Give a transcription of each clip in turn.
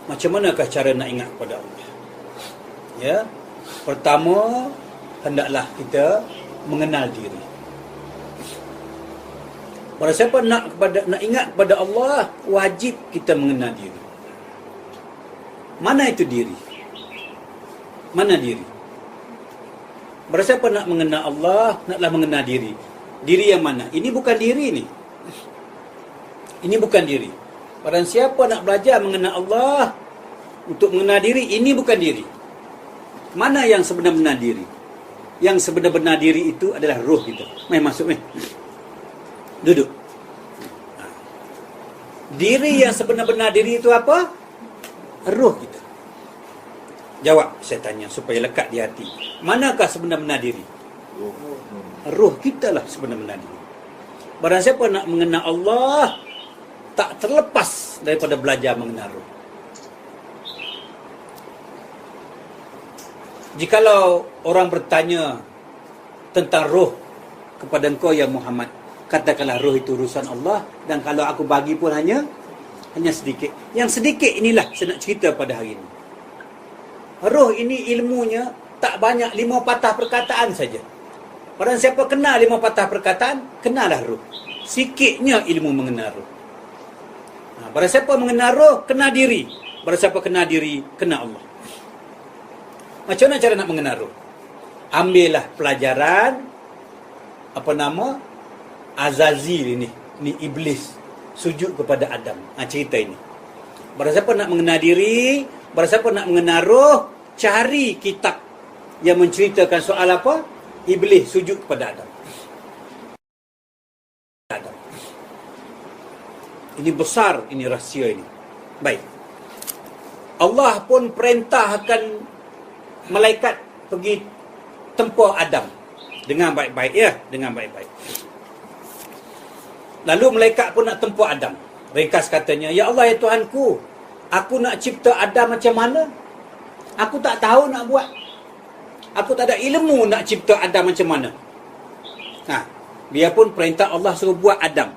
Macam manakah cara nak ingat kepada Allah? Ya, pertama, hendaklah kita mengenal diri. Pada siapa nak ingat kepada Allah, wajib kita mengenal diri. Mana itu diri? Mana diri? Pada siapa nak mengenal Allah, naklah mengenal diri. Diri yang mana? Ini bukan diri ni. Ini bukan diri. Pada siapa nak belajar mengenal Allah untuk mengenal diri, ini bukan diri. Mana yang sebenar-benar diri? Yang sebenar-benar diri itu adalah roh kita. Mai masuk ni. Duduk. Diri yang sebenar-benar diri itu apa? Roh kita. Jawab saya tanya supaya lekat di hati. Manakah sebenar-benar diri? Roh kita lah sebenar-benar diri. Barang siapa nak mengenal Allah, tak terlepas daripada belajar mengenal roh. Jikalau orang bertanya tentang roh kepada engkau ya Muhammad, katakanlah roh itu urusan Allah, dan kalau aku bagi pun hanya sedikit. Yang sedikit inilah saya nak cerita pada hari ini. Roh ini ilmunya tak banyak, 5 patah perkataan saja. Barang siapa kenal 5 patah perkataan, kenalah roh. Sikitnya ilmu mengenal roh. Barang siapa mengenal roh, kenal diri. Barang siapa kenal diri, kenal Allah. Macam mana cara nak mengenal roh? Ambillah pelajaran Azazil ini iblis sujud kepada Adam. Cerita ini. Barang siapa nak mengenal diri, barang siapa nak mengenal roh, cari kitab yang menceritakan soal apa? Iblis sujud kepada Adam. Ini besar, ini rahsia ini. Baik. Allah pun perintahkan malaikat pergi tempur Adam dengan baik-baik, ya, dengan baik-baik. Lalu malaikat pun nak tempur Adam. Ringkas katanya, ya Allah ya Tuhanku, aku nak cipta Adam macam mana? Aku tak tahu nak buat. Aku tak ada ilmu nak cipta Adam macam mana. Biarpun perintah Allah suruh buat Adam,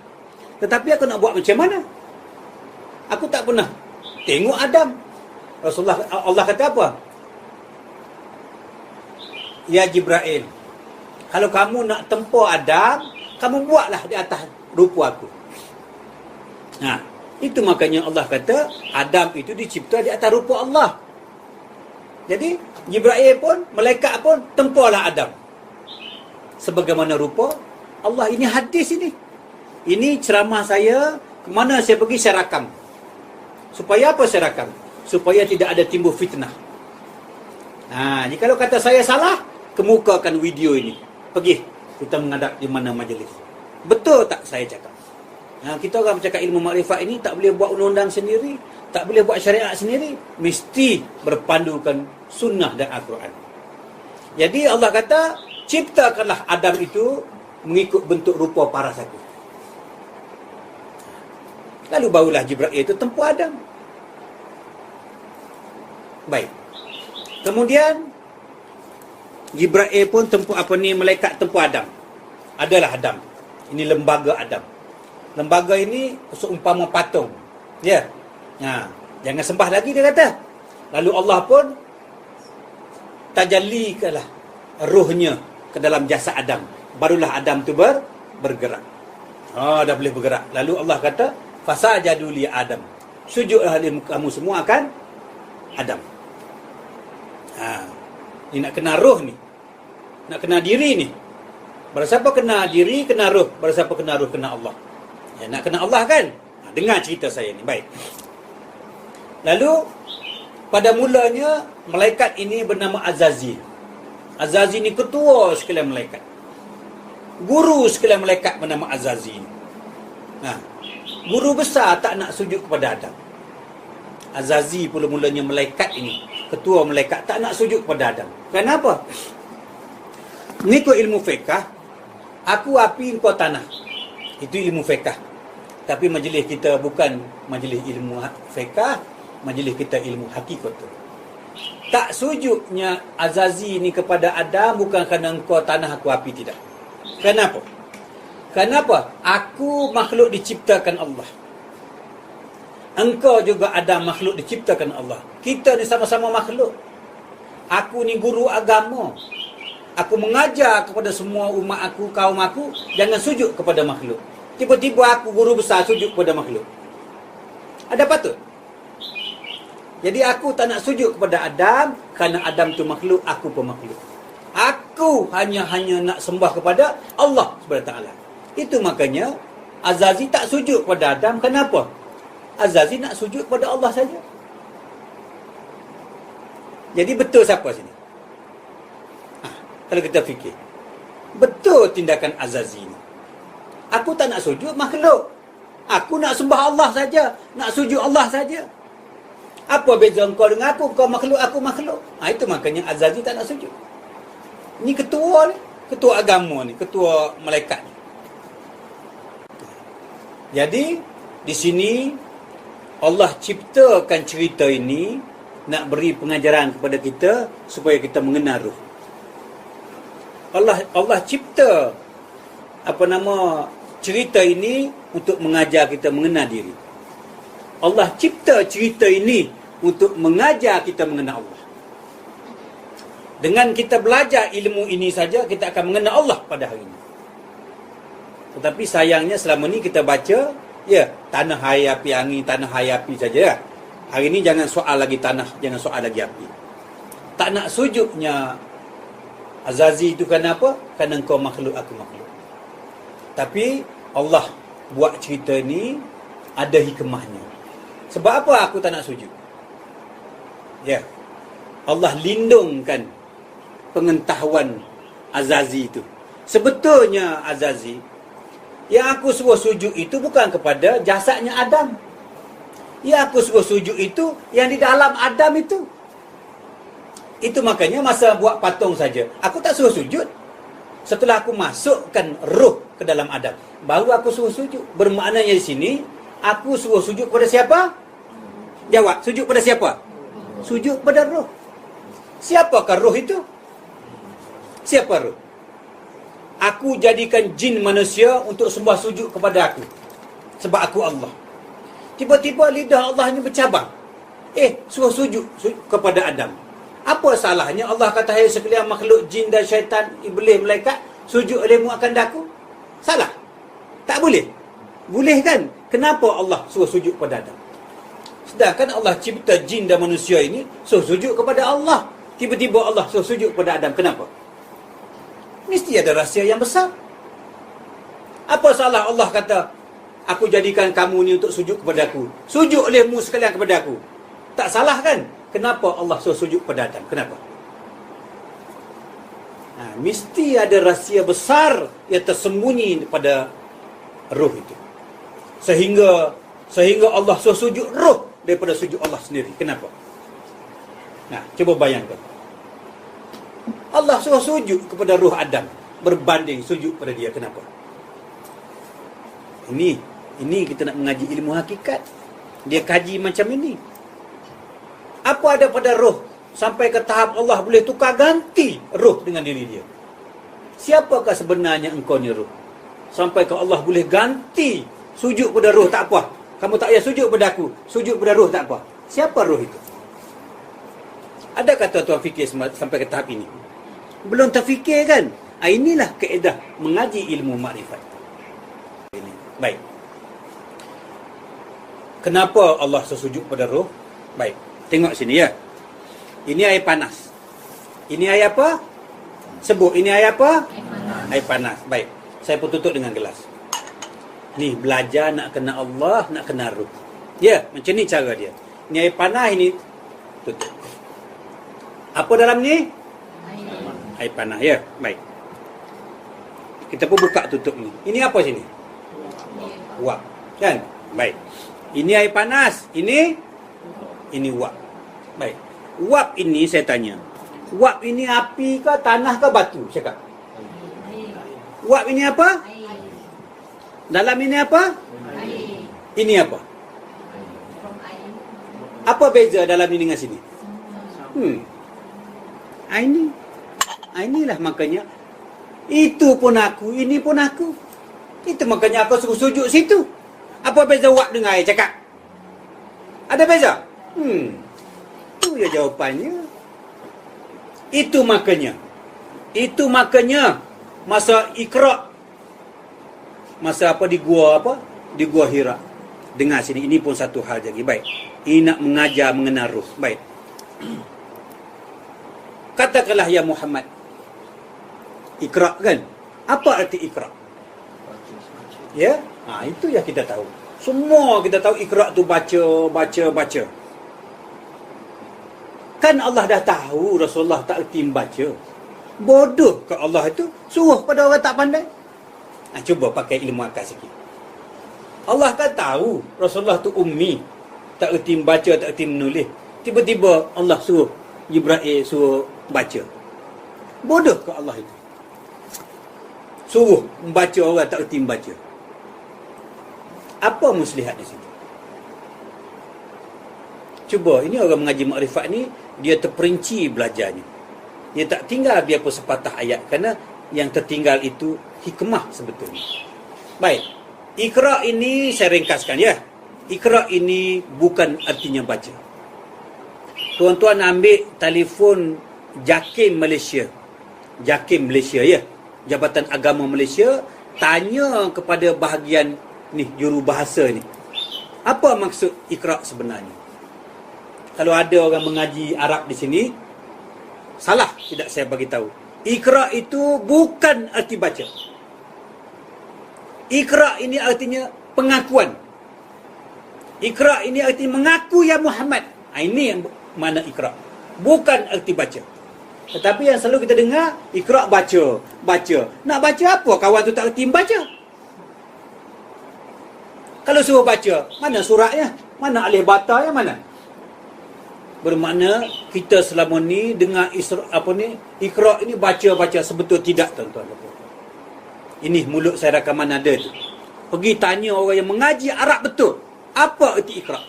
tetapi aku nak buat macam mana? Aku tak pernah tengok Adam. Allah kata apa? Ya Jibril, kalau kamu nak tempur Adam, kamu buatlah di atas rupa aku. Itu makanya Allah kata Adam itu dicipta di atas rupa Allah. Jadi Jibril pun, malaikat pun tempurlah Adam sebagaimana rupa Allah. Ini hadis ini. Ini ceramah saya, kemana saya pergi saya rakam. Supaya apa saya rakam? Supaya tidak ada timbul fitnah. Jika kata saya salah, kemukakan video ini. Pergi kita menghadap di mana majlis. Betul tak saya cakap? Kita orang bercakap ilmu makrifat ini tak boleh buat undang-undang sendiri, tak boleh buat syariat sendiri, mesti berpandukan sunnah dan Al-Quran. Jadi Allah kata, ciptakanlah Adam itu mengikut bentuk rupa paras aku. Lalu barulah Jibril itu tempur Adam. Baik. Kemudian Jibril pun tempur malaikat tempur Adam. Adalah Adam. Ini lembaga Adam. Lembaga ini seumpama patung. Ya. Jangan sembah lagi dia kata. Lalu Allah pun tajallikanlah rohnya ke dalam jasad Adam. Barulah Adam tu bergerak. Dah boleh bergerak. Lalu Allah kata, fasajadu li Adam. Sujudlah kamu semua akan Adam. Ni nak kenal roh ni. Nak kenal diri ni. Barang siapa kenal diri, kenal roh. Barang siapa kenal roh, kenal Allah. Nak kenal Allah kan? Dengar cerita saya ni. Baik. Lalu, pada mulanya, malaikat ini bernama Azazil. Azazil ni ketua sekalian malaikat. Guru sekalian malaikat bernama Azazil. Guru besar tak nak sujud kepada Adam. Azazil mula-mulanya malaikat ini, ketua malaikat, tak nak sujud kepada Adam. Kenapa? Mengikut ilmu fiqah, aku api, engkau tanah. Itu ilmu fiqah. Tapi majlis kita bukan majlis ilmu fiqah, majlis kita ilmu hakikat. Tak sujudnya Azazil ni kepada Adam bukan kerana engkau tanah, aku api, tidak. Kenapa? Kenapa? Aku makhluk diciptakan Allah. Engkau juga ada makhluk diciptakan Allah. Kita ni sama-sama makhluk. Aku ni guru agama. Aku mengajar kepada semua umat aku, kaum aku, jangan sujud kepada makhluk. Tiba-tiba aku guru besar sujud kepada makhluk. Ada patut? Jadi aku tak nak sujud kepada Adam, kerana Adam tu makhluk, aku pun makhluk. Aku hanya nak sembah kepada Allah SWT. Itu makanya Azazi tak sujud kepada Adam. Kenapa? Azazi nak sujud kepada Allah saja. Jadi betul siapa sini? Kalau kita fikir, betul tindakan Azazi ni. Aku tak nak sujud makhluk. Aku nak sembah Allah saja, nak sujud Allah saja. Apa beza engkau dengan aku? Kau makhluk, aku makhluk. Itu makanya Azazi tak nak sujud. Ni ketua ni, ketua agama ni, ketua malaikat ni. Jadi di sini Allah ciptakan cerita ini nak beri pengajaran kepada kita supaya kita mengenal ruh. Allah cipta cerita ini untuk mengajar kita mengenal diri. Allah cipta cerita ini untuk mengajar kita mengenal Allah. Dengan kita belajar ilmu ini saja, kita akan mengenal Allah pada hari ini. Tetapi sayangnya selama ni kita baca, tanah, air, api, angin, tanah, air, api saja. Hari ini jangan soal lagi tanah, jangan soal lagi api. Tak nak sujudnya Azazi itu kenapa? Kerana engkau makhluk, aku makhluk. Tapi Allah buat cerita ni ada hikmahnya. Sebab apa aku tak nak sujud? Allah lindungkan pengetahuan Azazi itu. Sebetulnya Azazi, yang aku suruh sujud itu bukan kepada jasadnya Adam. Yang aku suruh sujud itu yang di dalam Adam itu. Itu makanya masa buat patung saja, aku tak suruh sujud. Setelah aku masukkan roh ke dalam Adam, baru aku suruh sujud. Bermaknanya di sini, aku suruh sujud kepada siapa? Jawab, sujud pada siapa? Sujud pada roh. Siapakah roh itu? Siapa roh? Aku jadikan jin manusia untuk sembah sujud kepada aku. Sebab aku Allah. Tiba-tiba lidah Allah ini bercabang. Suruh sujud kepada Adam. Apa salahnya Allah kata, hai sekalian makhluk jin dan syaitan, iblis, malaikat, sujud olehmu akan daku? Salah? Tak boleh? Boleh kan? Kenapa Allah suruh sujud kepada Adam? Sedangkan Allah cipta jin dan manusia ini suruh sujud kepada Allah. Tiba-tiba Allah suruh sujud kepada Adam. Kenapa? Mesti ada rahsia yang besar. Apa salah Allah kata, aku jadikan kamu ni untuk sujud kepada aku. Sujud olehmu sekalian kepada aku. Tak salah kan? Kenapa Allah suruh sujud kepada Adam? Kenapa? Mesti ada rahsia besar yang tersembunyi pada roh itu. Sehingga Allah suruh sujud roh daripada sujud Allah sendiri. Kenapa? Cuba bayangkan. Allah suruh sujud kepada roh Adam berbanding sujud pada dia. Kenapa? Ini kita nak mengaji ilmu hakikat. Dia kaji macam ini. Apa ada pada roh sampai ke tahap Allah boleh tukar ganti roh dengan diri dia? Siapakah sebenarnya engkau ni roh? Sampai ke Allah boleh ganti sujud pada roh, tak apa. Kamu tak payah sujud pada aku, sujud pada roh tak apa. Siapa roh itu? Ada kata tuan fikir sampai ke tahap ini? Belum terfikir kan? Inilah kaedah mengaji ilmu makrifat. Baik. Kenapa Allah sujud pada roh? Baik. Tengok sini ya. Ini air panas. Ini air apa? Sebut. Ini air apa? Air panas. Baik. Saya pun tutup dengan gelas. Ni belajar nak kenal Allah, nak kenal roh. Ya, macam ni cara dia. Ini air panas, ini tutup. Apa dalam ni? Air panas ya. Baik. Kita pun buka tutup ni. Ini apa sini? Wap. Kan? Baik. Ini air panas. Ini wap. Baik. Wap ini saya tanya. Wap ini api ke, tanah ke, batu? Cakap. Wap ini apa? Dalam ini apa? Ini apa? Apa beza dalam ini dengan sini? Inilah makanya. Itu pun aku, ini pun aku. Itu makanya aku suruh sujud situ. Apa beza wap dengan air? Cakap. Ada beza? Itu ya jawapannya. Itu makanya masa Iqra, masa apa di gua Hira. Dengar sini, ini pun satu hal lagi. Baik. Ini nak mengajar mengenal ruh. Baik. Katakanlah ya Muhammad, Iqra kan? Apa arti Iqra? Ya? Itu yang kita tahu. Semua kita tahu Iqra tu baca. Kan Allah dah tahu Rasulullah tak erti membaca. Bodoh ke Allah itu suruh pada orang tak pandai? Cuba pakai ilmu akal sikit. Allah kan tahu Rasulullah tu ummi, tak erti membaca, tak erti menulis. Tiba-tiba Allah suruh Jibril suruh baca. Bodoh ke Allah itu? Suruh membaca orang tak erti membaca. Apa muslihat di situ? Cuba, ini orang mengaji makrifat ni, dia terperinci belajarnya. Dia tak tinggal biarpun sepatah ayat, kerana yang tertinggal itu hikmah sebetulnya. Baik, Iqra ini saya ringkaskan ya. Iqra ini bukan artinya baca. Tuan-tuan ambil telefon JAKIM Malaysia. JAKIM Malaysia ya. Jabatan Agama Malaysia, tanya kepada bahagian ni, jurubahasa ni. Apa maksud Iqra sebenarnya? Kalau ada orang mengaji Arab di sini, salah tidak saya bagi tahu. Iqra itu bukan arti baca. Iqra ini artinya pengakuan. Iqra ini artinya mengaku ya Muhammad. Ini yang mana Iqra. Bukan arti baca. Tetapi yang selalu kita dengar, Iqra baca. Nak baca apa? Kawan tu tak arti membaca. Kalau suruh baca, mana suratnya? Mana alif bata yang mana? Bermakna kita selama ni dengar Iqra ini baca sebetul tidak tuan-tuan. Ini mulut saya rakaman ada tu. Pergi tanya orang yang mengaji Arab betul. Apa erti Iqra?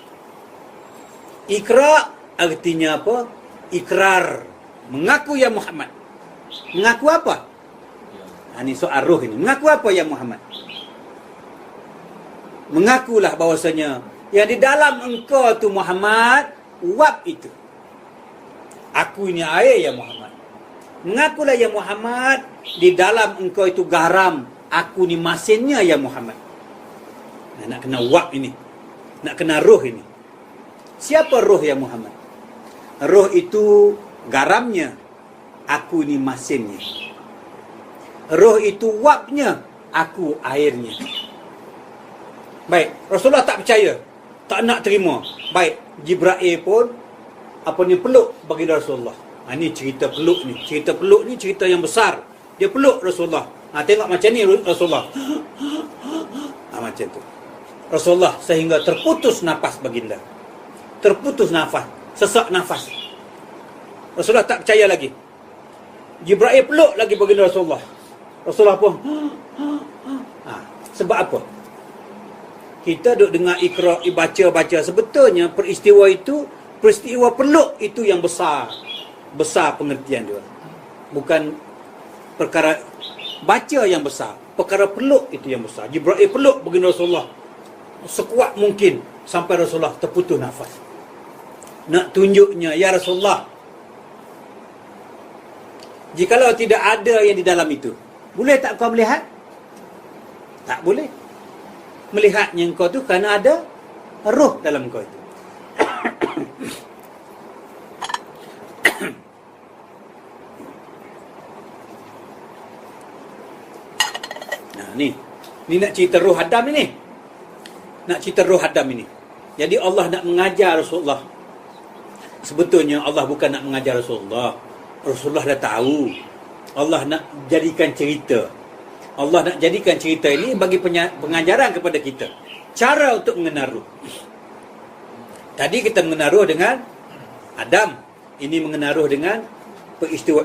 Iqra artinya apa? Ikrar. Mengaku ya Muhammad. Mengaku apa? Ini soal roh ini. Mengaku apa ya Muhammad? Mengakulah bahawasanya yang di dalam engkau tu Muhammad, wab itu. Aku ini air ya Muhammad. Mengakulah ya Muhammad, di dalam engkau itu garam, aku ni masinnya ya Muhammad. Nak kena wab ini. Nak kena roh ini. Siapa roh ya Muhammad? Roh itu garamnya, aku ni masinnya. Roh itu wabnya, aku airnya. Baik, Rasulullah tak percaya, tak nak terima. Baik, Jibril pun peluk bagi Rasulullah. Ini cerita peluk ni. Cerita peluk ni cerita yang besar. Dia peluk Rasulullah. Tengok macam ni Rasulullah. Macam tu. Rasulullah sehingga terputus nafas baginda. Terputus nafas, sesak nafas. Rasulullah tak percaya lagi. Jibril peluk lagi baginda Rasulullah. Rasulullah pun sebab apa? Kita duk dengar Iqra, baca sebetulnya peristiwa peluk itu yang besar. Besar pengertian dia. Bukan perkara baca yang besar, perkara peluk itu yang besar. Jibril peluk baginda Rasulullah sekuat mungkin sampai Rasulullah terputus nafas. Nak tunjuknya, ya Rasulullah, jikalau tidak ada yang di dalam itu, boleh tak kau melihat? Tak boleh. Melihatnya engkau tu kerana ada roh dalam engkau itu. Ni nak cerita roh Adam ini. Nak cerita roh Adam ini. Jadi Allah nak mengajar Rasulullah. Sebetulnya Allah bukan nak mengajar Rasulullah. Rasulullah dah tahu. Allah nak jadikan cerita. Allah nak jadikan cerita ini bagi pengajaran kepada kita. Cara untuk mengenal roh. Tadi kita mengenal roh dengan Adam. Ini mengenal roh dengan peristiwa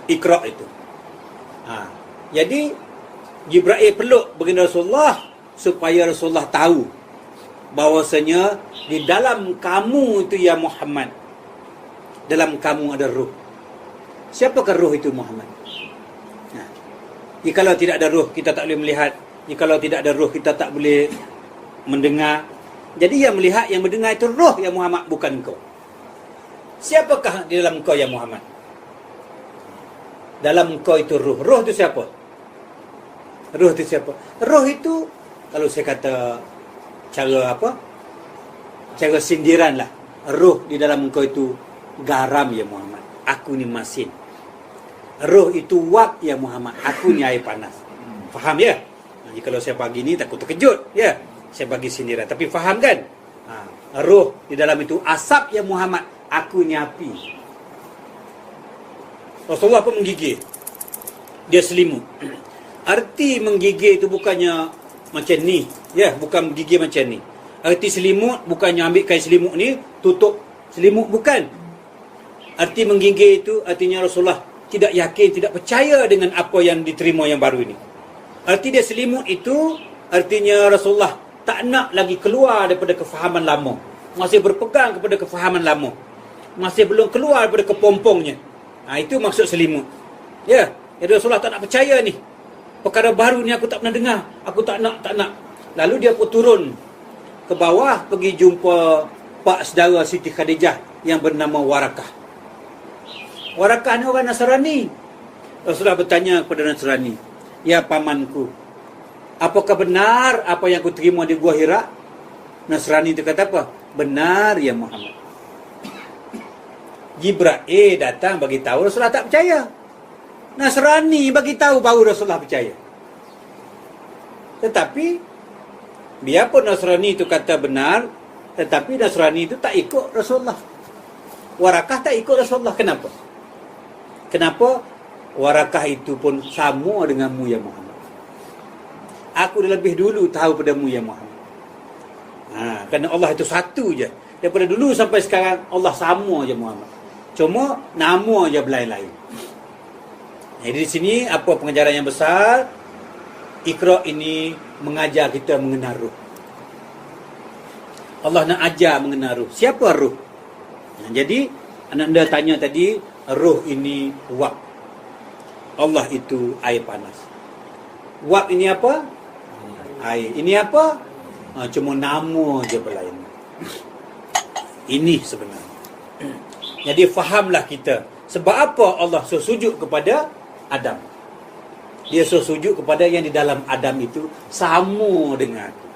Iqra itu. Jadi Jibril peluk baginda Rasulullah supaya Rasulullah tahu bahawasanya di dalam kamu itu ya Muhammad, dalam kamu ada roh. Siapakah roh itu Muhammad? Jikalau tidak ada roh, kita tak boleh melihat. Jikalau tidak ada roh, kita tak boleh mendengar. Jadi yang melihat, yang mendengar itu roh ya Muhammad, bukan engkau. Siapakah di dalam engkau ya Muhammad? Dalam engkau itu roh. Roh itu siapa? Roh itu siapa? Roh itu, kalau saya kata cara apa? Cara sindiran lah. Roh di dalam engkau itu garam ya Muhammad. Aku ni masin. Roh itu wak ya Muhammad. Aku ni air panas. Faham ya? Jadi kalau saya bagi ni takut terkejut. Ya, saya bagi sindiran. Tapi faham kan? Roh di dalam itu asap ya Muhammad. Aku ni api. Rasulullah pun menggigil. Dia selimut. Arti menggigil itu bukannya macam ni. Ya, bukan menggigil macam ni. Arti selimut bukannya ambil kain selimut ni, tutup selimut, bukan. Arti menggigil itu artinya Rasulullah tidak yakin, tidak percaya dengan apa yang diterima yang baru ini. Arti dia selimut itu artinya Rasulullah tak nak lagi keluar daripada kefahaman lama. Masih berpegang kepada kefahaman lama. Masih belum keluar daripada kepompongnya. Itu maksud selimut. Ya, jadi Rasulullah tak nak percaya ni. Perkara baru ni aku tak pernah dengar. Aku tak nak. Lalu dia pun turun ke bawah, pergi jumpa pak saudara Siti Khadijah yang bernama Warakah. Warakah ni orang Nasrani. Rasulullah bertanya kepada Nasrani, "Ya pamanku, apakah benar apa yang aku terima di Gua Hira?" Nasrani itu kata apa? "Benar ya Muhammad." Jibril datang bagi tahu, Rasulullah tak percaya. Nasrani bagi tahu baru Rasulullah percaya. Tetapi biarpun Nasrani itu kata benar, tetapi Nasrani itu tak ikut Rasulullah. Warakah tak ikut Rasulullah. Kenapa? Kenapa? Warakah itu pun sama denganmu ya Muhammad. Aku dah lebih dulu tahu padamu ya Muhammad. Kerana Allah itu satu je. Daripada dulu sampai sekarang Allah sama je Muhammad. Cuma nama je berlain-lain. Jadi di sini apa pengajaran yang besar? Iqra ini mengajar kita mengenal ruh. Allah nak ajar mengenal ruh. Siapa ruh? Jadi anda tanya tadi, ruh ini wak. Allah itu air panas. Wak ini apa? Air. Ini apa? Cuma nama je berlain. Ini sebenarnya. Jadi fahamlah kita. Sebab apa Allah suruh sujud kepada Adam? Dia suruh sujud kepada yang di dalam Adam itu sama dengan aku.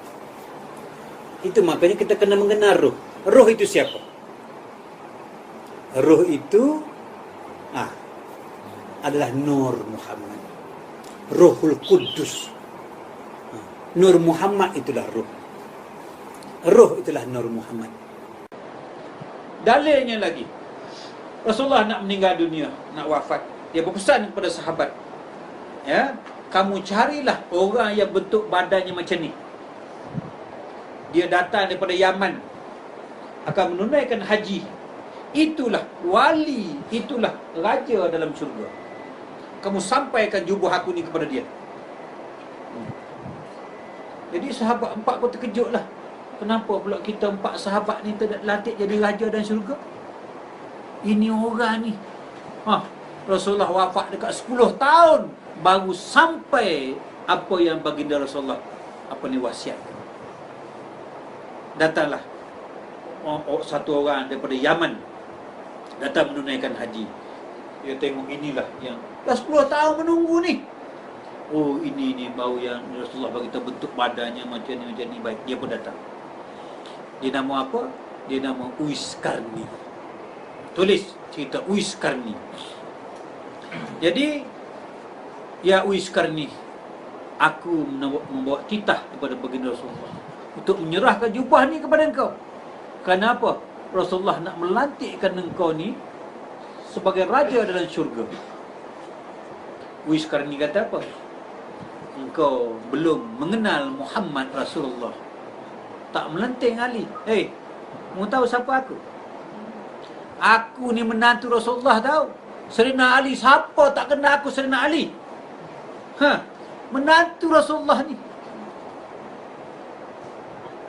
Itu makanya kita kena mengenal ruh. Ruh itu siapa? Ruh itu adalah Nur Muhammad. Ruhul Kudus. Nur Muhammad itulah ruh. Ruh itulah Nur Muhammad. Dalilnya lagi, Rasulullah nak meninggal dunia, nak wafat. Dia berpesan kepada sahabat, ya, kamu carilah orang yang bentuk badannya macam ni. Dia datang daripada Yaman, akan menunaikan haji. Itulah wali, itulah raja dalam syurga. Kamu sampaikan jubah aku ni kepada dia. Jadi sahabat empat pun terkejutlah. Kenapa pula kita empat sahabat ni tidak lantik jadi raja dan syurga? Ini orang ni, Rasulullah wafat dekat 10 tahun baru sampai apa yang baginda Rasulullah wasiat. Datanglah satu orang daripada Yaman, datang menunaikan haji. Dia tengok inilah yang dah 10 tahun menunggu ni. Oh, ini bau yang Rasulullah bagi kita bentuk badannya macam ni. Baik, dia pun datang. Dia nama apa? Dia nama Uwais Qarni. Tulis cerita Uwais Qarni. Jadi, ya Uwais Qarni, aku membawa titah kepada baginda Rasulullah untuk menyerahkan jubah ni kepada engkau. Kenapa? Rasulullah nak melantikkan engkau ni sebagai raja dalam syurga. Uwais Qarni kata apa? Engkau belum mengenal Muhammad Rasulullah, tak melantik Ali. Mau tahu siapa aku? Aku ni menantu Rasulullah tahu. Serina Ali, siapa tak kenal aku Serina Ali? Menantu Rasulullah ni.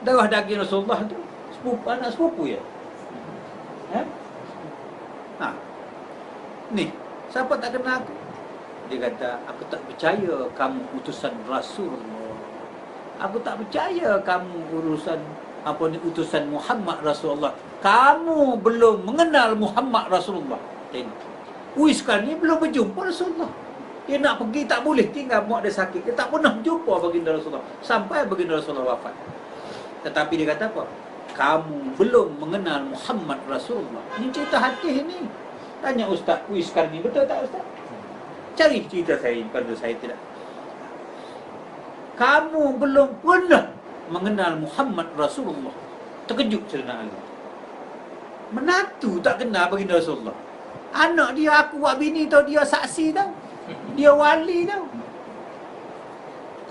Darah daging Rasulullah tu sepupu, anak sepupu ya. Ni, siapa tak kenal aku? Dia kata, aku tak percaya kamu utusan Rasulullah. Aku tak percaya kamu urusan apa ni utusan Muhammad Rasulullah. Kamu belum mengenal Muhammad Rasulullah. Tengok. Sekarang ni belum berjumpa Rasulullah. Dia nak pergi tak boleh, tinggal mak dia sakit. Dia tak pernah jumpa baginda Rasulullah sampai baginda Rasulullah wafat. Tetapi dia kata apa? Kamu belum mengenal Muhammad Rasulullah. Ini cerita hadis ni. Tanya ustaz, sekarang ni betul tak ustaz? Cari cerita saya pada saya tidak. Kamu belum pernah mengenal Muhammad Rasulullah. Terkejut Sayyidina Ali. Menatu tak kenal baginda Rasulullah. Anak dia aku buat bini tau, dia saksi tau. Dia wali tau.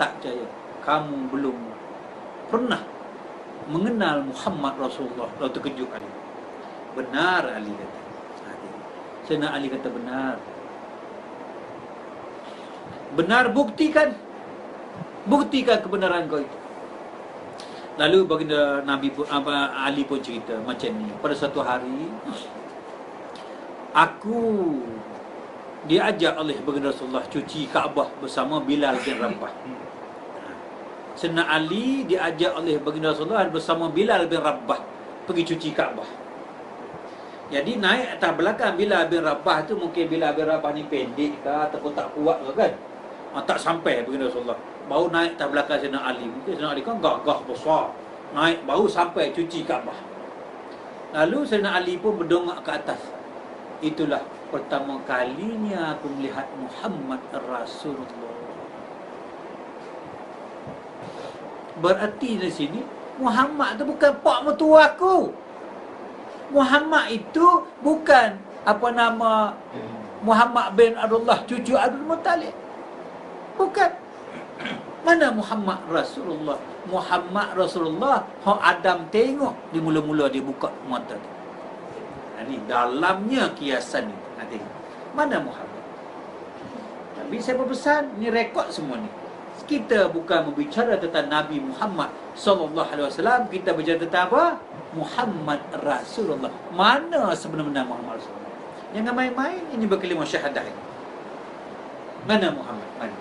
Tak percaya. Kamu belum pernah mengenal Muhammad Rasulullah. Lalu terkejut Ali. Benar Ali kata. Sayyidina Ali kata benar. Benar, buktikan. Buktikan kebenaran kau itu. Lalu baginda Nabi pun, Ali pun cerita macam ni. Pada satu hari aku diajak oleh baginda Rasulullah cuci Kaabah bersama Bilal bin Rabah. Sayyidina Ali diajak oleh baginda Rasulullah bersama Bilal bin Rabah pergi cuci Kaabah. Jadi naik atas belakang Bilal bin Rabah tu, mungkin Bilal bin Rabah ni pendek ke ataupun tak kuat ke kan. Tak sampai baginda Rasulullah. Baru naik atas belakang Sayyidina Ali. Mungkin Sayyidina Ali kan gagah besar. Naik baru sampai cuci Kaabah. Lalu Sayyidina Ali pun berdongak ke atas. Itulah pertama kalinya aku melihat Muhammad Rasulullah. Berarti di sini Muhammad tu bukan pak mertua aku. Muhammad itu bukan apa nama Muhammad bin Abdullah cucu Abdul Muttalib. Bukan. Mana Muhammad Rasulullah? Muhammad Rasulullah hak Adam tengok di mula-mula dia buka mata tu. Ini dalamnya kiasan ni. Nanti mana Muhammad? Nabi saya berpesan, ni rekod semua ni. Kita bukan berbicara tentang Nabi Muhammad sallallahu alaihi wasallam, kita berbicara tentang apa? Muhammad Rasulullah. Mana sebenarnya Muhammad Rasulullah? Jangan main-main ini berkalimah syahadah ini. Mana Muhammad? Mana?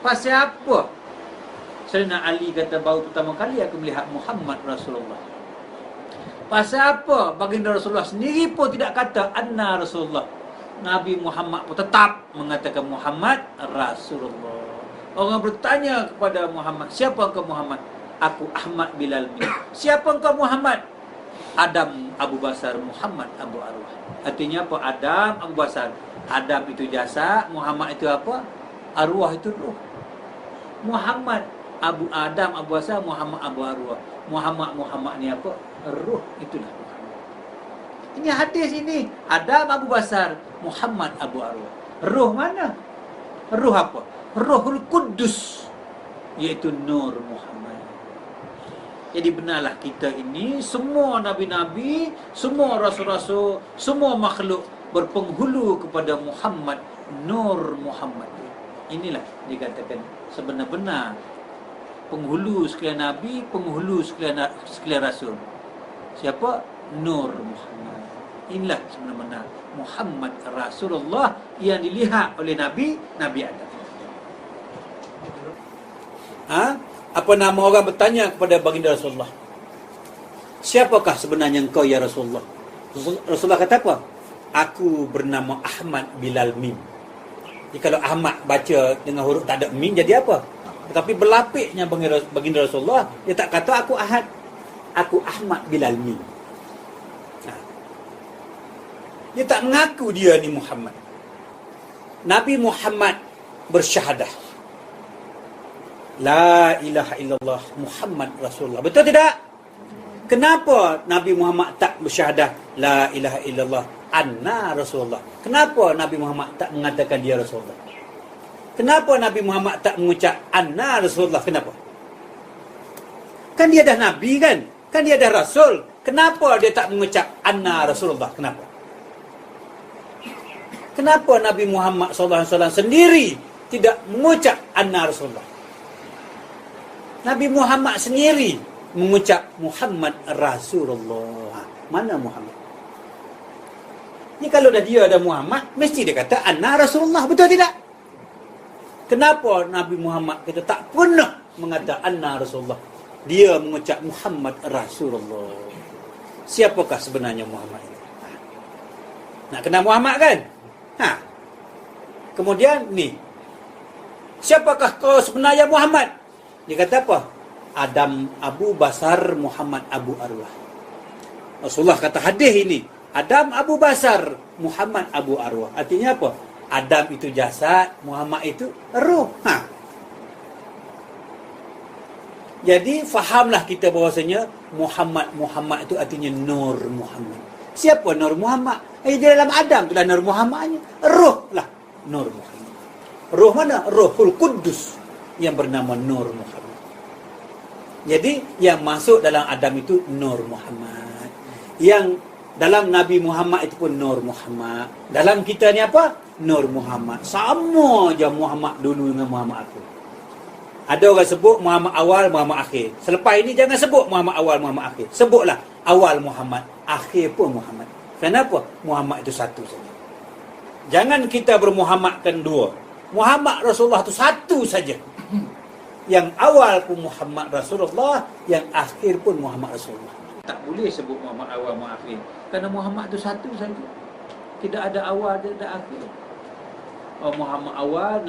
Pasal apa Sayyidina Ali kata baru pertama kali aku melihat Muhammad Rasulullah? Pasal apa baginda Rasulullah sendiri pun tidak kata anna Rasulullah? Nabi Muhammad pun tetap mengatakan Muhammad Rasulullah. Orang bertanya kepada Muhammad, siapa engkau Muhammad? Aku Ahmad Bilal bin. Siapa engkau Muhammad? Adam Abu Basar Muhammad Abu Arwah. Artinya apa? Adam Abu Basar. Adam itu jasad, Muhammad itu apa? Arwah itu ruh. Muhammad Abu Adam Abu Basar, Muhammad Abu Arwah. Muhammad ni apa? Ruh, itulah Muhammad. Ini hadis ini. Adam Abu Basar, Muhammad Abu Arwah. Ruh mana? Ruh apa? Ruhul Kudus, iaitu Nur Muhammad. Jadi benarlah kita ini semua nabi-nabi, semua rasul-rasul, semua makhluk berpenghulu kepada Muhammad, Nur Muhammad. Inilah dikatakan sebenar-benar penghulu sekalian nabi, penghulu sekalian rasul. Siapa? Nur Muhammad. Inilah sebenar-benar Muhammad Rasulullah yang dilihat oleh Nabi Adam. Apa nama orang bertanya kepada baginda Rasulullah? Siapakah sebenarnya engkau ya Rasulullah? Rasulullah kata apa? Aku bernama Ahmad Bilal Mim. Jadi kalau Ahmad baca dengan huruf tak ada mim jadi apa? Tetapi berlapiknya baginda Rasulullah, dia tak kata aku Ahad. Aku Ahmad Bilal Mim. Dia tak mengaku dia ni Muhammad. Nabi Muhammad bersyahadah, La ilaha illallah Muhammad Rasulullah. Betul tidak? Kenapa Nabi Muhammad tak bersyahadah La ilaha illallah Anna Rasulullah? Kenapa Nabi Muhammad tak mengatakan dia Rasulullah? Kenapa Nabi Muhammad tak mengucap Anna Rasulullah? Kenapa? Kan dia dah Nabi kan? Kan dia dah Rasul. Kenapa dia tak mengucap Anna Rasulullah? Kenapa? Kenapa Nabi Muhammad SAW sendiri tidak mengucap Anna Rasulullah? Nabi Muhammad sendiri mengucap Muhammad Rasulullah. Mana Muhammad? Ni kalau dah dia ada Muhammad, mesti dia kata Anna Rasulullah. Betul tidak? Kenapa Nabi Muhammad kita tak pernah mengatakan anna Rasulullah? Dia mengucap Muhammad Rasulullah. Siapakah sebenarnya Muhammad ini? Nak kenal Muhammad kan? Kemudian ni, siapakah kau sebenarnya Muhammad? Dia kata apa? Adam Abu Basar Muhammad Abu Arwah. Rasulullah kata hadis ini, Adam Abu Basar Muhammad Abu Arwah. Artinya apa? Adam itu jasad, Muhammad itu roh. Jadi fahamlah kita bahawasanya Muhammad itu artinya Nur Muhammad. Siapa Nur Muhammad? Di dalam Adam itulah Nur Muhammadnya. Roh lah Nur Muhammad. Roh mana? Rohul Kudus yang bernama Nur Muhammad. Jadi yang masuk dalam Adam itu Nur Muhammad. Yang dalam Nabi Muhammad itu pun Nur Muhammad. Dalam kita ni apa? Nur Muhammad. Sama je Muhammad dulu dengan Muhammad aku. Ada orang sebut Muhammad awal, Muhammad akhir. Selepas ini jangan sebut Muhammad awal, Muhammad akhir. Sebutlah awal Muhammad, akhir pun Muhammad. Kenapa? Muhammad itu satu saja. Jangan kita bermuhammadkan dua. Muhammad Rasulullah itu satu saja. Yang awal pun Muhammad Rasulullah, yang akhir pun Muhammad Rasulullah. Tak boleh sebut Muhammad awal, Muhammad akhir. Kerana Muhammad itu satu saja. Tidak ada awal, tidak ada akhir. Oh, Muhammad awal,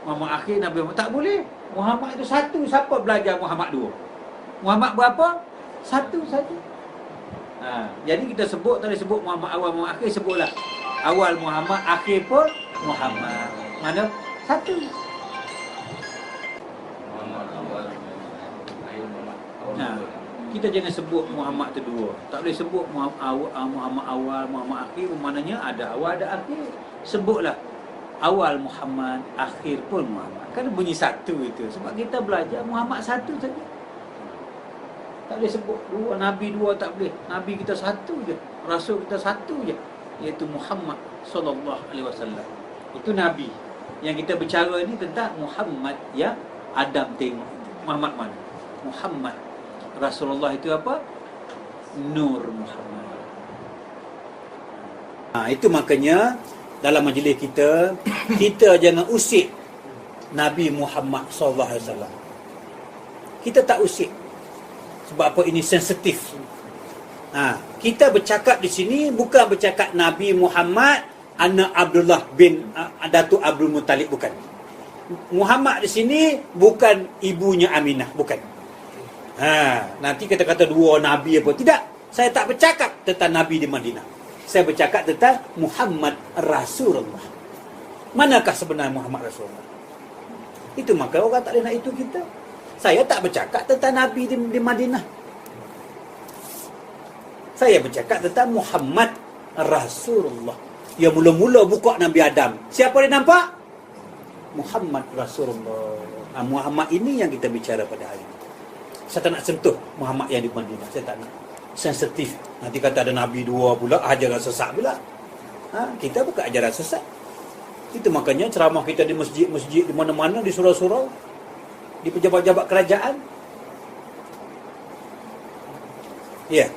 Muhammad akhir, Nabi Muhammad. Tak boleh. Muhammad itu satu. Siapa belajar Muhammad dua? Muhammad berapa? Satu saja. Jadi kita sebut, tadi sebut Muhammad awal, Muhammad akhir, sebutlah awal Muhammad, akhir pun Muhammad. Mana? Satu. Kita jangan sebut Muhammad tu dua. Tak boleh sebut Muhammad awal, Muhammad akhir. Maknanya ada awal, ada akhir. Sebutlah awal Muhammad, akhir pun Muhammad. Kan bunyi satu itu. Sebab kita belajar Muhammad satu saja. Tak boleh sebut dua, Nabi dua tak boleh. Nabi kita satu je. Rasul kita satu je. Iaitu Muhammad sallallahu alaihi wasallam. Itu Nabi. Yang kita bicara ni tentang Muhammad yang Adam tengok. Muhammad mana? Muhammad. Rasulullah itu apa? Nur Muhammad. Itu makanya dalam majlis kita, kita jangan usik Nabi Muhammad sallallahu alaihi wasallam. Kita tak usik. Sebab apa? Ini sensitif. Kita bercakap di sini bukan bercakap Nabi Muhammad anak Abdullah bin Datuk Abdul Muttalib, bukan. Muhammad di sini bukan ibunya Aminah, bukan. Nanti kata-kata dua Nabi apa. Tidak. Saya tak bercakap tentang Nabi di Madinah. Saya bercakap tentang Muhammad Rasulullah. Manakah sebenarnya Muhammad Rasulullah? Itu maka orang tak boleh nak itu kita. Saya tak bercakap tentang Nabi di Madinah. Saya bercakap tentang Muhammad Rasulullah. Yang mula-mula buka Nabi Adam. Siapa dia nampak? Muhammad Rasulullah. Muhammad ini yang kita bicara pada hari ini. Saya tak nak sentuh Muhammad yang di Madinah. Saya tak nak. Sensitif. Nanti kata ada Nabi dua pula, ajaran sesat pula. Kita bukan ajaran sesat. Itu makanya ceramah kita di masjid-masjid, di mana-mana, di surau-surau, di pejabat-pejabat kerajaan. Ya.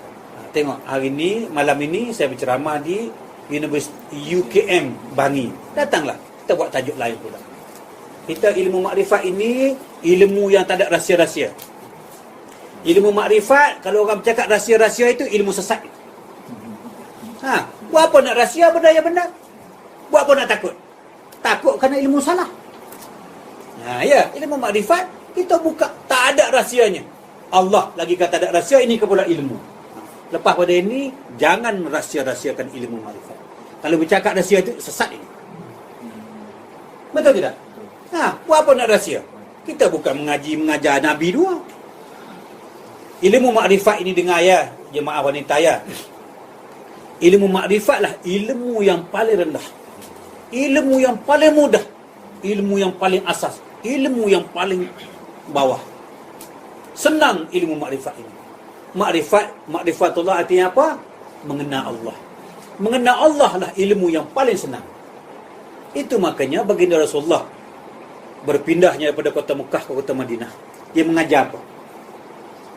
Tengok, hari ini, malam ini saya berceramah di Universiti UKM Bangi. Datanglah. Kita buat tajuk lain pula. Kita ilmu makrifat ini ilmu yang tak ada rahsia-rahsia. Ilmu makrifat, kalau orang bercakap rahsia-rahsia itu ilmu sesat. Buat apa nak rahsia benda yang benar? Buat apa nak takut? Takut kerana ilmu salah. Ya, ilmu makrifat kita buka, tak ada rahsianya. Allah lagi kata ada rahsia, ini pula ilmu. Lepas pada ini, jangan rahsia-rahsiakan ilmu makrifat. Kalau bercakap rahsia itu sesat ini. Betul tidak? Buat apa nak rahsia? Kita bukan mengajar Nabi dua. Ilmu makrifat ini dengar ya, jemaah wanita ya. Ilmu makrifatlah ilmu yang paling rendah. Ilmu yang paling mudah. Ilmu yang paling asas. Ilmu yang paling bawah. Senang ilmu makrifat ini. Makrifatullah artinya apa? Mengenal Allah. Mengenal Allah lah ilmu yang paling senang. Itu makanya baginda Rasulullah berpindahnya daripada kota Mekah ke kota Madinah. Dia mengajar apa?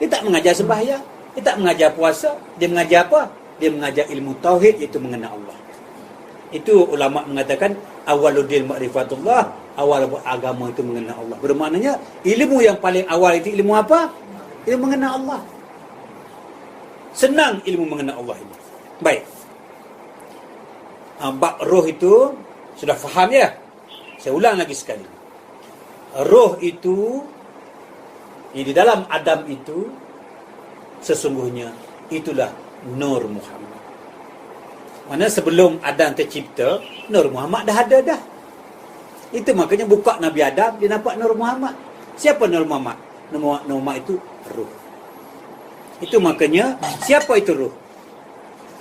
Dia tak mengajar sembahyang, dia tak mengajar puasa, dia mengajar apa? Dia mengajar ilmu tauhid, iaitu mengenal Allah. Itu ulama mengatakan awwaluddin ma'rifatullah awal agama itu mengenal Allah. Bermaknanya ilmu yang paling awal itu ilmu apa? Ilmu mengenal Allah. Senang ilmu mengenal Allah ini. Baik. Bab roh itu sudah faham ya? Saya ulang lagi sekali. Roh itu di dalam Adam itu sesungguhnya itulah Nur Muhammad. Mana sebelum Adam tercipta, Nur Muhammad dah ada dah. Itu makanya buka Nabi Adam, dia nampak Nur Muhammad. Siapa Nur Muhammad? Nur Muhammad itu ruh. Itu makanya, siapa itu ruh?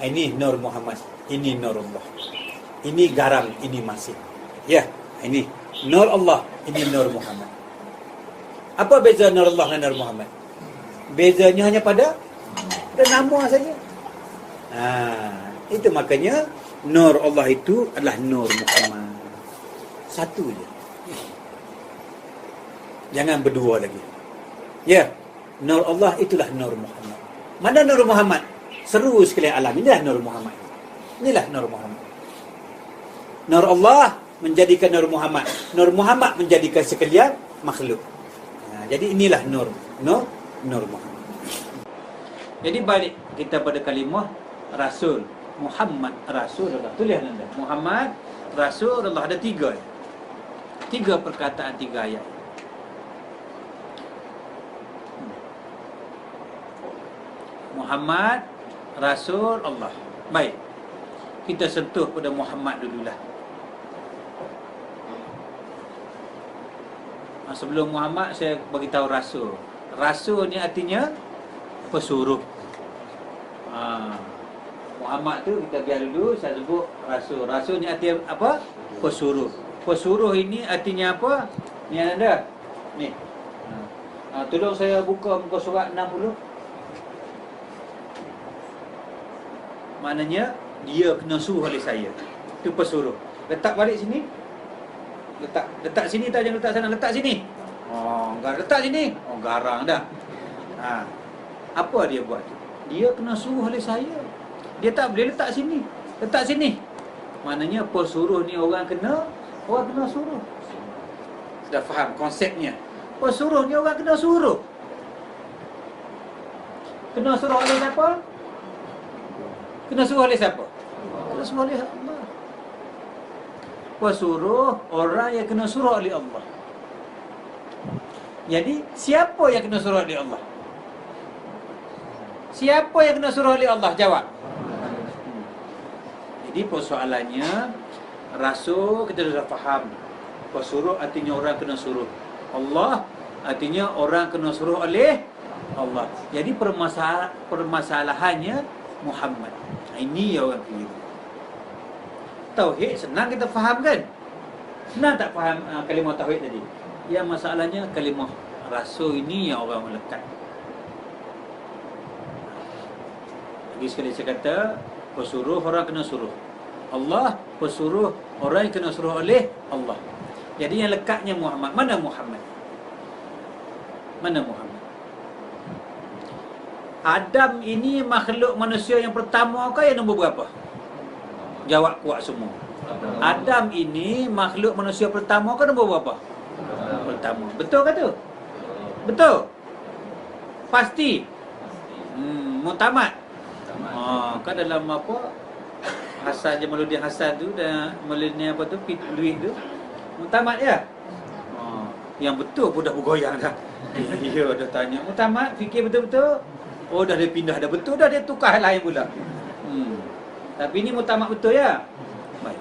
Ini Nur Muhammad, ini Nur Allah. Ini garam, ini masin. Ya, ini Nur Allah, ini Nur Muhammad. Apa beza Nur Allah dan Nur Muhammad? Bezanya hanya pada nama saja. Itu makanya Nur Allah itu adalah Nur Muhammad. Satu je. Jangan berdua lagi. Ya, Nur Allah itulah Nur Muhammad. Mana Nur Muhammad? Seru sekali alam. Inilah Nur Muhammad. Inilah Nur Muhammad. Nur Allah menjadikan Nur Muhammad. Nur Muhammad menjadikan sekalian makhluk. Jadi inilah Nur Muhammad. Jadi balik kita pada kalimah Rasul. Muhammad Rasulullah. Tulis anda. Muhammad Rasulullah. Ada tiga. Tiga perkataan, tiga ayat. Muhammad Rasulullah. Baik. Kita sentuh pada Muhammad dululah. Sebelum Muhammad saya bagi tahu Rasul. Rasul ni artinya pesuruh. Muhammad tu kita biar dulu, saya sebut Rasul. Rasul ni arti apa? Pesuruh. Pesuruh ini artinya apa? Ni ada. Ni. Tolong saya buka muka surat 60. Maknanya dia kena suruh oleh saya. Itu pesuruh. Letak balik sini. Letak sini tak, jangan letak sana, letak sini. Letak sini. Garang dah. Apa dia buat tu? Dia kena suruh oleh saya. Dia tak boleh letak sini. Letak sini. Maknanya pesuruh ni orang kena suruh. Sudah faham konsepnya? Pesuruh ni orang kena suruh. Kena suruh oleh siapa? Kena suruh oleh siapa? Kena suruh oleh Allah. Pesuruh orang yang kena suruh oleh Allah. Jadi siapa yang kena suruh oleh Allah? Siapa yang kena suruh oleh Allah? Jawab. Jadi persoalannya, Rasul kita sudah faham. Pesuruh artinya orang kena suruh. Allah artinya orang kena suruh oleh Allah. Jadi permasalahannya Muhammad. Ini yang orang keliru. Tauhid senang kita faham kan? Senang tak faham kalimah tauhid tadi? Ya, masalahnya kalimah Rasul ini yang orang melekat. Lagi sekali saya kata, pesuruh orang kena suruh. Allah pesuruh orang yang kena suruh oleh Allah. Jadi yang lekatnya Muhammad. Mana Muhammad? Mana Muhammad? Adam ini makhluk manusia yang pertama ke yang nombor berapa? Jawab kuat semua. Adam ini makhluk manusia pertama ke nombor berapa? Pertama. Betul ke tu? Betul? Pasti? Muktamad? Kan dalam apa? Hasan Jamaluddin Hasan tu dan Maulana apa tu? Luis tu. Muktamad ya? Yang betul pun dah bergoyang dah. Ya, dah tanya. Muktamad fikir betul-betul? Oh, dah dia pindah dah betul, dah dia tukar lain pula. Tapi ini muktamad betul ya? Baik.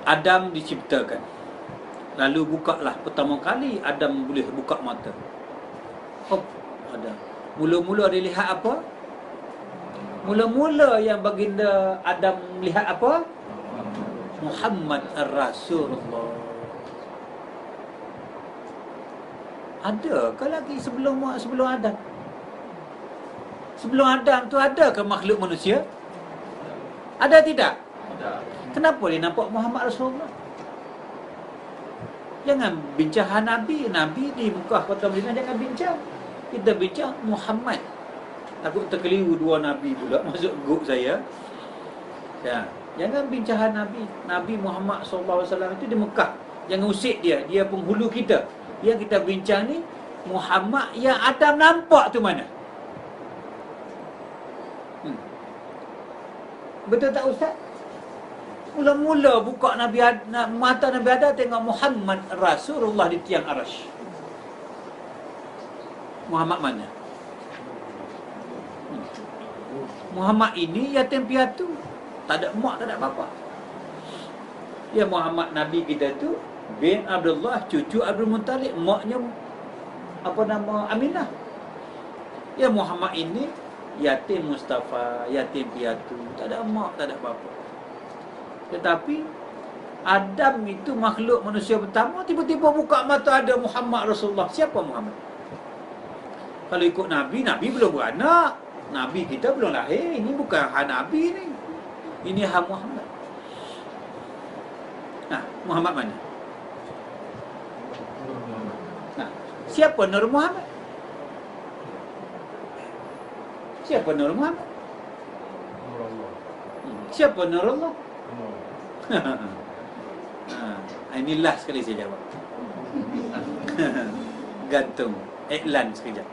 Adam diciptakan. Lalu bukalah pertama kali Adam boleh buka mata. Adam. Mula-mula dia lihat apa? Mula-mula yang baginda Adam lihat apa? Muhammad Rasulullah. Ada ke lagi sebelum Adam? Sebelum Adam tu ada ke makhluk manusia? Ada tidak? Ada. Kenapa dia nampak Muhammad Rasulullah? Jangan bincang Nabi. Nabi di Mekah kota Madinah jangan bincang. Kita bincang Muhammad. Takut terkeliru dua Nabi pula masuk grup saya. Ya. Jangan bincang Nabi. Nabi Muhammad SAW itu di Mekah. Jangan usik dia. Dia penghulu kita. Yang kita bincang ni, Muhammad yang Adam nampak tu mana? Betul tak Ustaz? Mula-mula buka mata Nabi Adam tengok Muhammad Rasulullah di tiang arasy. Muhammad mana? Muhammad ini yatim piatu. Tak ada mak, tak ada bapa. Ya Muhammad Nabi kita tu bin Abdullah, cucu Abdul Muttalib, maknya apa nama Aminah. Ya Muhammad ini yatim Mustafa, yatim piatu, tak ada mak, tak ada bapa. Tetapi Adam itu makhluk manusia pertama, tiba-tiba buka mata ada Muhammad Rasulullah. Siapa Muhammad? Kalau ikut Nabi, Nabi belum beranak. Nabi kita belum lahir. Ini bukan hak Nabi ni. Ini hak Muhammad. Nah, Muhammad mana? Nah, siapa Nur Muhammad? Siapa Nur Muhammad? Siapa Nur Allah? Ini last sekali saya jawab. Gantung iklan sekejap.